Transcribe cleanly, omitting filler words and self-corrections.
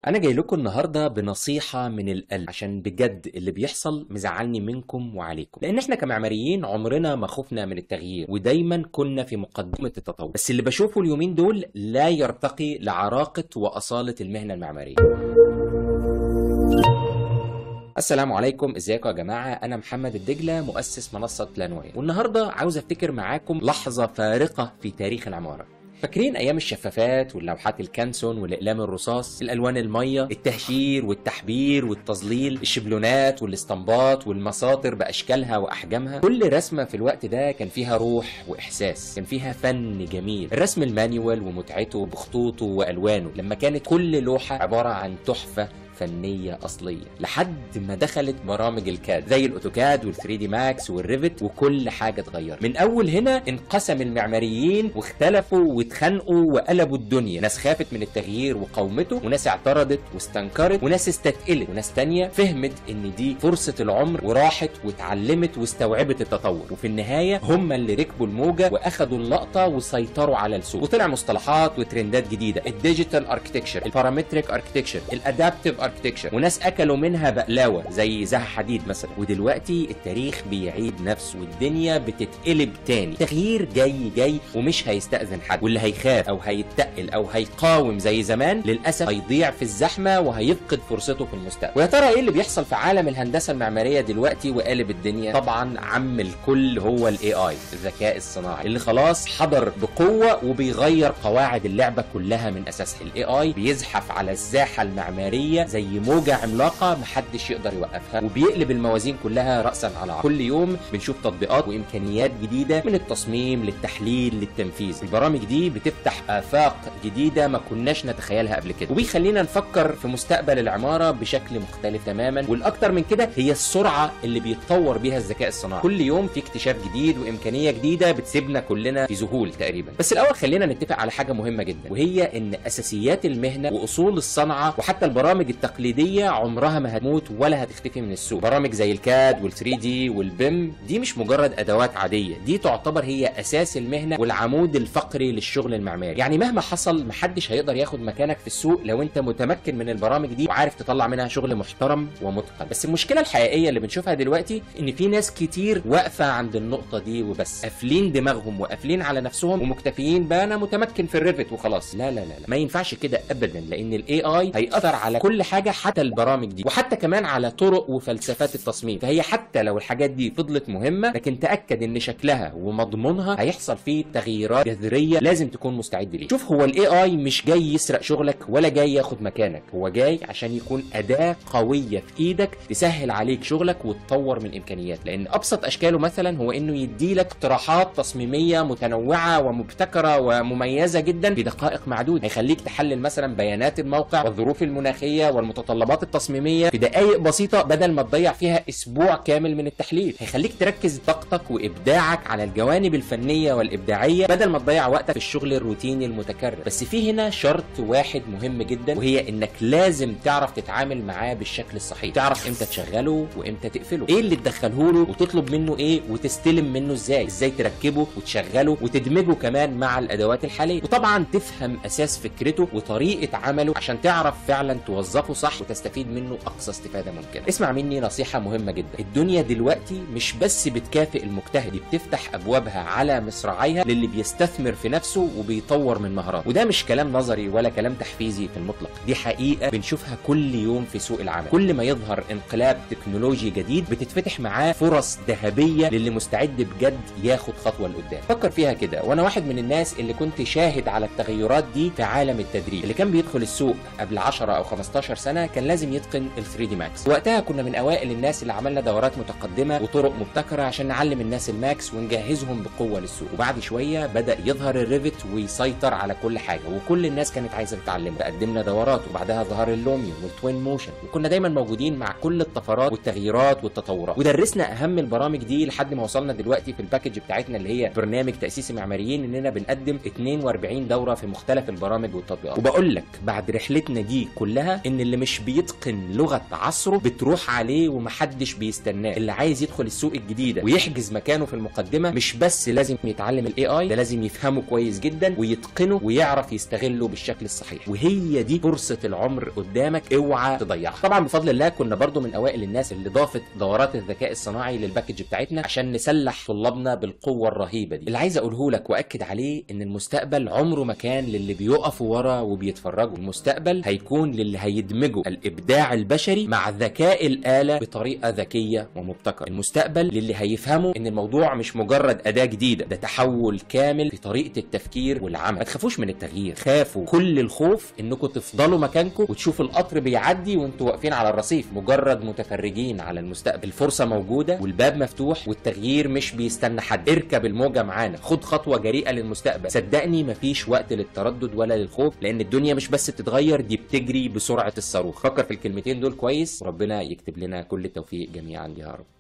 أنا جاي لكم النهاردة بنصيحة من القلب، عشان بجد اللي بيحصل مزعلني منكم وعليكم، لأن احنا كمعماريين عمرنا ما خفنا من التغيير ودايما كنا في مقدمة التطور، بس اللي بشوفه اليومين دول لا يرتقي لعراقة وأصالة المهنة المعمارية. السلام عليكم، ازيكم يا جماعة؟ أنا محمد الدجلة، مؤسس منصة بلانوية، والنهاردة عاوز أفتكر معاكم لحظة فارقة في تاريخ العمارة. فاكرين ايام الشفافات واللوحات الكانسون والاقلام الرصاص، الالوان الميه، التهشير والتحبير والتظليل، الشبلونات والاسطمبات والمساطر باشكالها واحجامها؟ كل رسمه في الوقت ده كان فيها روح واحساس، كان فيها فن جميل. الرسم المانيوال ومتعته بخطوطه والوانه، لما كانت كل لوحه عباره عن تحفه فنية أصلية، لحد ما دخلت برامج الكاد زي الأوتوكاد وال3 دي ماكس والريفت، وكل حاجة اتغيرت. من أول هنا انقسم المعماريين واختلفوا واتخانقوا وقلبوا الدنيا، ناس خافت من التغيير وقاومته، وناس اعترضت واستنكرت، وناس استثقلت، وناس تانية فهمت إن دي فرصة العمر وراحت واتعلمت واستوعبت التطور. وفي النهاية هم اللي ركبوا الموجة وأخدوا اللقطة وسيطروا على السوق، وطلع مصطلحات وترندات جديدة: الديجيتال اركتكتشر، البارامتريك اركتكتشر، الادابتيف اركتكتشر، وناس اكلوا منها بقلاوه زي زها حديد مثلا. ودلوقتي التاريخ بيعيد نفسه والدنيا بتتقلب تاني. تغيير جاي ومش هيستأذن حد، واللي هيخاف او هيتقل او هيقاوم زي زمان للاسف هيضيع في الزحمه وهيفقد فرصته في المستقبل. ويا ترى ايه اللي بيحصل في عالم الهندسه المعماريه دلوقتي وقالب الدنيا؟ طبعا عم الكل هو الاي اي، الذكاء الصناعي، اللي خلاص حضر بقوه وبيغير قواعد اللعبه كلها من اساسها. الاي اي بيزحف على الساحه المعماريه زي موجة عملاقة محدش يقدر يوقفها، وبيقلب الموازين كلها رأسا على عقب. كل يوم بنشوف تطبيقات وإمكانيات جديدة، من التصميم للتحليل للتنفيذ. البرامج دي بتفتح آفاق جديدة ما كناش نتخيلها قبل كده، وبيخلينا نفكر في مستقبل العمارة بشكل مختلف تماما. والأكتر من كده هي السرعة اللي بيتطور بيها الذكاء الصناعي. كل يوم في اكتشاف جديد وإمكانية جديدة بتسيبنا كلنا في ذهول تقريبا. بس الأول خلينا نتفق على حاجة مهمة جدا، وهي إن أساسيات المهنة وأصول الصنعة وحتى البرامج التقليدية عمرها ما هتموت ولا هتختفي من السوق. برامج زي الكاد وال3 دي والبيم دي مش مجرد ادوات عاديه، دي تعتبر هي اساس المهنه والعمود الفقري للشغل المعماري. يعني مهما حصل محدش هيقدر ياخد مكانك في السوق لو انت متمكن من البرامج دي وعارف تطلع منها شغل محترم ومتقن. بس المشكله الحقيقيه اللي بنشوفها دلوقتي ان في ناس كتير واقفه عند النقطه دي وبس، قافلين دماغهم وقافلين على نفسهم ومكتفيين بقى انا متمكن في الريفت وخلاص. لا لا لا, لا. ما ينفعش كده ابدا، لان الاي اي هيأثر على كل حاجه، حتى البرامج دي، وحتى كمان على طرق وفلسفات التصميم. فهي حتى لو الحاجات دي فضلت مهمة، لكن تأكد ان شكلها ومضمونها هيحصل فيه تغييرات جذرية لازم تكون مستعد ليه. شوف، هو الاي اي مش جاي يسرق شغلك ولا جاي ياخد مكانك، هو جاي عشان يكون أداة قوية في ايدك تسهل عليك شغلك وتطور من امكانيات. لان ابسط اشكاله مثلا هو انه يديلك اقتراحات تصميمية متنوعة ومبتكرة ومميزة جدا في دقائق معدودة. هيخليك تحلل مثلا بيانات الموقع والظروف المناخية والمتطلبات التصميمية في دقائق بسيطة بدل ما تضيع فيها اسبوع كامل من التحليل. هيخليك تركز طاقتك وابداعك على الجوانب الفنية والابداعية بدل ما تضيع وقتك في الشغل الروتيني المتكرر. بس في هنا شرط واحد مهم جدا، وهي انك لازم تعرف تتعامل معاه بالشكل الصحيح، تعرف امتى تشغله وامتى تقفله، ايه اللي تدخله له وتطلب منه ايه وتستلم منه ازاي تركبه وتشغله وتدمجه كمان مع الادوات الحالية، وطبعا تفهم اساس فكرته وطريقة عمله عشان تعرف فعلا توظفه صح وتستفيد منه اقصى استفادة ممكنة. اسمع مني نصيحة مهمة جدا، الدنيا دلوقتي مش بس بتكافئ المجتهد، دي بتفتح ابوابها على مصراعيها للي بيستثمر في نفسه وبيطور من مهاراته. وده مش كلام نظري ولا كلام تحفيزي في المطلق، دي حقيقة بنشوفها كل يوم في سوق العمل. كل ما يظهر انقلاب تكنولوجي جديد بتتفتح معاه فرص ذهبية للي مستعد بجد ياخد خطوة لقدام. فكر فيها كده، وانا واحد من الناس اللي كنت شاهد على التغيرات دي في عالم التدريب. اللي كان بيدخل السوق قبل 10 او 15 سنة كان لازم يتقن ال3 دي ماكس. وقتها كنا من اوائل الناس اللي عملنا دورات متقدمه وطرق مبتكره عشان نعلم الناس الماكس ونجهزهم بقوه للسوق. وبعد شويه بدا يظهر الريفت ويسيطر على كل حاجه، وكل الناس كانت عايزه تتعلمه. قدمنا دورات، وبعدها ظهر اللوميون والتوين موشن، وكنا دايما موجودين مع كل الطفرات والتغييرات والتطورات، ودرسنا اهم البرامج دي لحد ما وصلنا دلوقتي في الباكج بتاعتنا اللي هي برنامج تاسيسي معماريين، اننا بنقدم 42 دوره في مختلف البرامج والتطبيقات. وبقول لك بعد رحلتنا دي كلها ان اللي مش بيتقن لغه عصره بتروح عليه ومحدش بيستناه. اللي عايز يدخل السوق الجديده ويحجز مكانه في المقدمه مش بس لازم يتعلم الاي اي، ده لازم يفهمه كويس جدا ويتقنه ويعرف يستغله بالشكل الصحيح. وهي دي فرصه العمر قدامك، اوعى تضيعها. طبعا بفضل الله كنا برضو من اوائل الناس اللي ضافت دورات الذكاء الصناعي للباكج بتاعتنا عشان نسلح طلابنا بالقوه الرهيبه دي. اللي عايز اقوله لك واكد عليه ان المستقبل عمره ما كان للي بيقفوا ورا وبيتفرجوا، المستقبل هيكون للي هيدمجوا الابداع البشري مع ذكاء الاله بطريقه ذكيه ومبتكره. المستقبل للي هيفهموا ان الموضوع مش مجرد اداه جديده، ده تحول كامل في طريقه التفكير والعمل. ما تخافوش من التغيير، خافوا كل الخوف انكم تفضلوا مكانكم وتشوفوا القطر بيعدي وانتوا واقفين على الرصيف مجرد متفرجين على المستقبل. الفرصه موجوده والباب مفتوح والتغيير مش بيستنى حد. اركب الموجه معانا، خد خطوه جريئه للمستقبل. صدقني مفيش وقت للتردد ولا للخوف، لان الدنيا مش بس بتتغير، دي بتجري بسرعه الصاروخ. فكر في الكلمتين دول كويس، وربنا يكتب لنا كل التوفيق جميعا يا رب.